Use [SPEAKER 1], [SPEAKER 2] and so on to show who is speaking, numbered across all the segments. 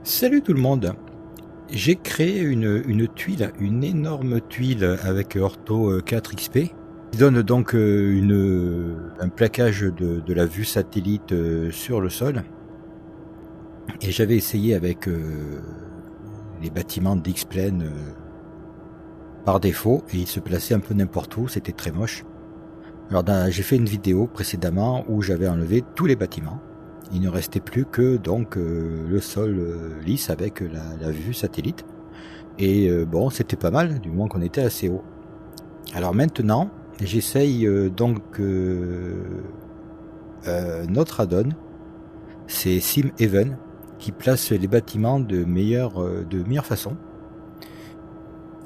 [SPEAKER 1] Salut tout le monde. J'ai créé une tuile, une énorme tuile avec Ortho 4XP qui donne donc un plaquage de la vue satellite sur le sol. Et j'avais essayé avec les bâtiments d'X-Plane par défaut et ils se plaçaient un peu n'importe où, c'était très moche. Alors j'ai fait une vidéo précédemment où j'avais enlevé tous les bâtiments. Il ne restait plus que donc le sol lisse avec la vue satellite. Et bon, c'était pas mal, du moins qu'on était assez haut. Alors maintenant, j'essaye notre add-on, c'est Sim Even, qui place les bâtiments de meilleure façon.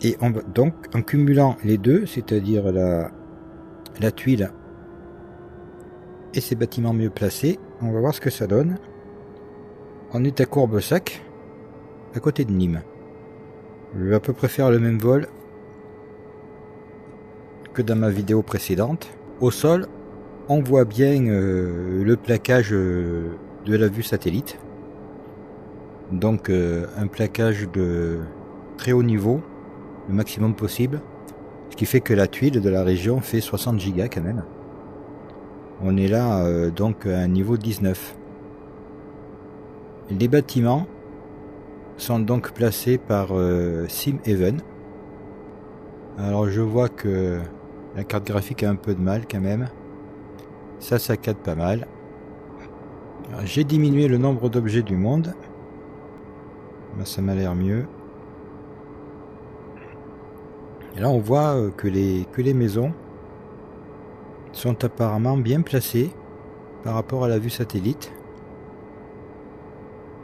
[SPEAKER 1] Et donc, en cumulant les deux, c'est-à-dire la tuile et ces bâtiments mieux placés, on va voir ce que ça donne. On est à Courbesac, à côté de Nîmes. Je vais à peu près faire le même vol que dans ma vidéo précédente. Au sol, on voit bien le plaquage de la vue satellite. Donc un plaquage de très haut niveau, le maximum possible. Ce qui fait que la tuile de la région fait 60 Go quand même. On est là donc à un niveau 19. Les bâtiments sont donc placés par Sim Even. Alors je vois que la carte graphique a un peu de mal quand même. Ça cadre pas mal. J'ai diminué le nombre d'objets du monde. Ben, ça m'a l'air mieux. Et là on voit que les maisons sont apparemment bien placées par rapport à la vue satellite.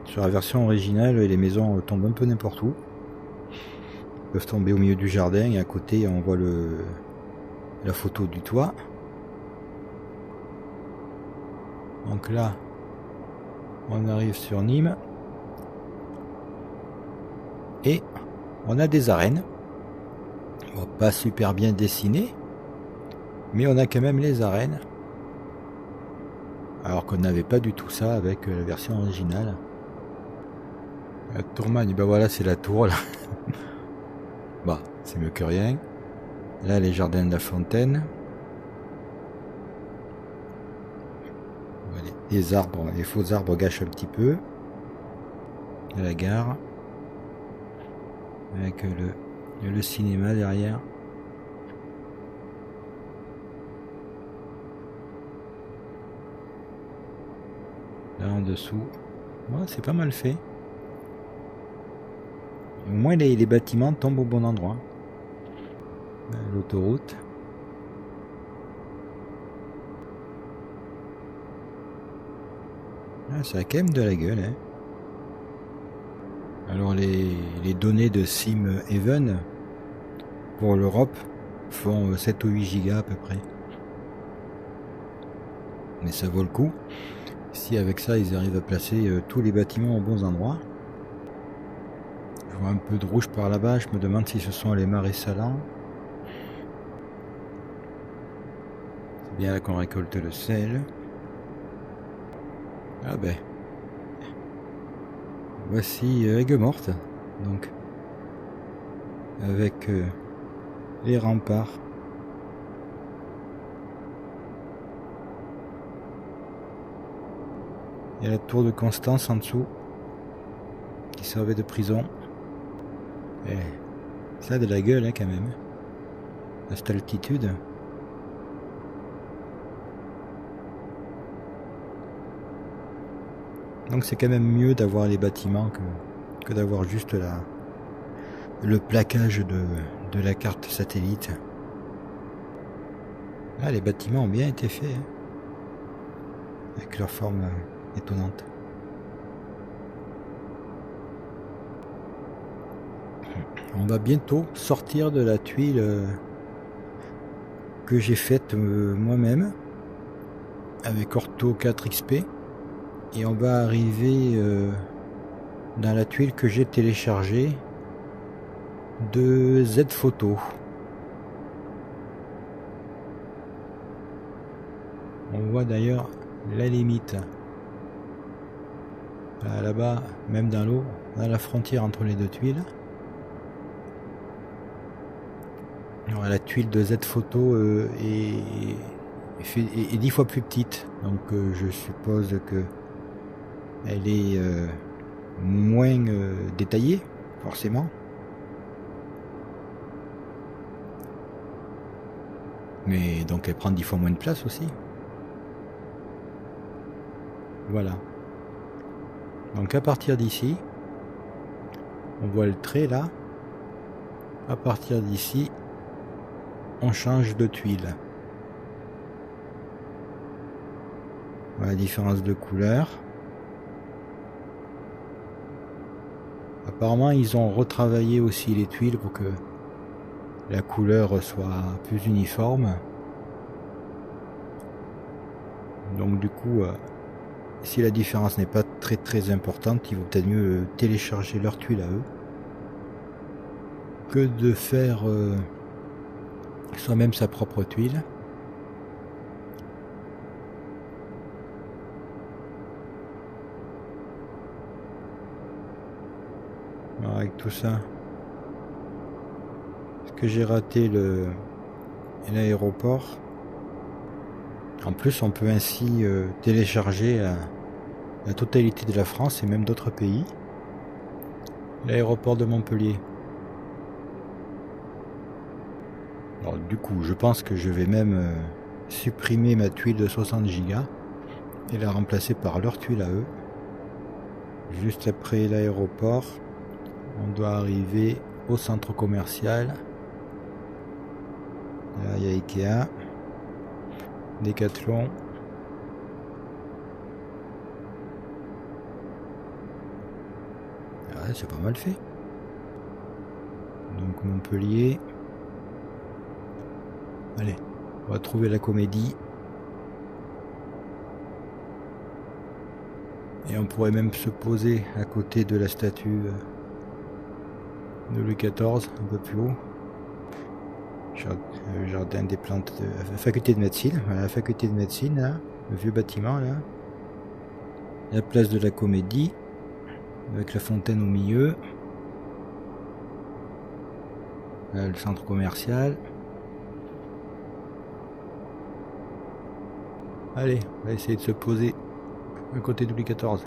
[SPEAKER 1] Sur la version originale, les maisons tombent un peu n'importe où. Elles peuvent tomber au milieu du jardin et à côté on voit la photo du toit. Donc là, on arrive sur Nîmes. Et on a des arènes. Bon, pas super bien dessinées, mais on a quand même les arènes. Alors qu'on n'avait pas du tout ça avec la version originale. La Tourmagne, ben voilà, c'est la tour là. Bah, c'est mieux que rien. Là, les jardins de la Fontaine. Les arbres, les faux arbres gâchent un petit peu. À la gare. Avec le cinéma derrière. Là en dessous. Ouais, c'est pas mal fait. Au moins les bâtiments tombent au bon endroit. L'autoroute. Ah, ça a quand même de la gueule, hein. Alors les données de Sim Even pour l'Europe font 7 ou 8 gigas à peu près. Mais ça vaut le coup. Si avec ça ils arrivent à placer tous les bâtiments aux bons endroits. Je vois un peu de rouge par là-bas, je me demande si ce sont les marais salants. C'est bien là qu'on récolte le sel. Ah ben. Voici Aigues-Mortes, donc. Avec les remparts. Il y a la tour de Constance en dessous, qui servait de prison. Et ça a de la gueule, hein, quand même. À cette altitude. Donc c'est quand même mieux d'avoir les bâtiments que d'avoir juste le plaquage de la carte satellite. Ah, les bâtiments ont bien été faits, hein, avec leur forme étonnante. On va bientôt sortir de la tuile que j'ai faite moi-même avec Ortho 4XP et on va arriver dans la tuile que j'ai téléchargée de Z Photo. On voit d'ailleurs la limite. Là-bas, même dans l'eau, on a la frontière entre les deux tuiles. Alors, la tuile de Z photo est 10 fois plus petite, donc je suppose que elle est moins détaillée, forcément. Mais donc elle prend 10 fois moins de place aussi. Voilà. Donc à partir d'ici, on voit le trait là. À partir d'ici, on change de tuile. Voilà la différence de couleur. Apparemment, ils ont retravaillé aussi les tuiles pour que la couleur soit plus uniforme. Donc du coup, si la différence n'est pas très importante, il vaut peut-être mieux télécharger leur tuile à eux que de faire soi-même sa propre tuile. Alors avec tout ça, est-ce que j'ai raté l'aéroport? En plus, on peut ainsi télécharger la totalité de la France et même d'autres pays. L'aéroport de Montpellier. Alors, du coup, je pense que je vais même supprimer ma tuile de 60 Go et la remplacer par leur tuile à eux. Juste après l'aéroport, on doit arriver au centre commercial. Là, il y a Ikea, Decathlon. Ah, c'est pas mal fait. Donc Montpellier. Allez, on va trouver la Comédie. Et on pourrait même se poser à côté de la statue de Louis XIV, un peu plus haut. Jardin des plantes de la faculté de médecine. Voilà, la faculté de médecine, là, le vieux bâtiment, là. La place de la Comédie, avec la fontaine au milieu. Là, le centre commercial. Allez, on va essayer de se poser à côté de Louis XIV.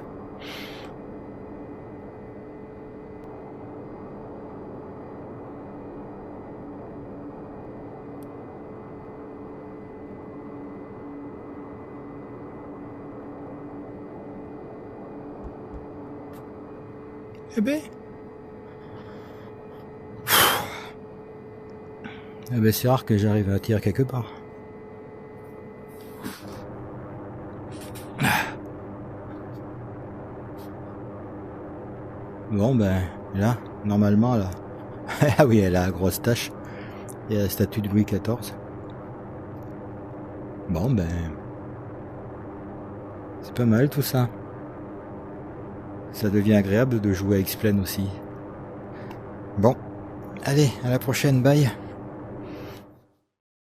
[SPEAKER 1] Eh ben c'est rare que j'arrive à tirer quelque part. Bon ben là, normalement là. Ah oui, elle a la grosse tache. Il y a la statue de Louis XIV. Bon ben. C'est pas mal tout ça. Ça devient agréable de jouer à X-Plane aussi. Bon, allez, à la prochaine, bye.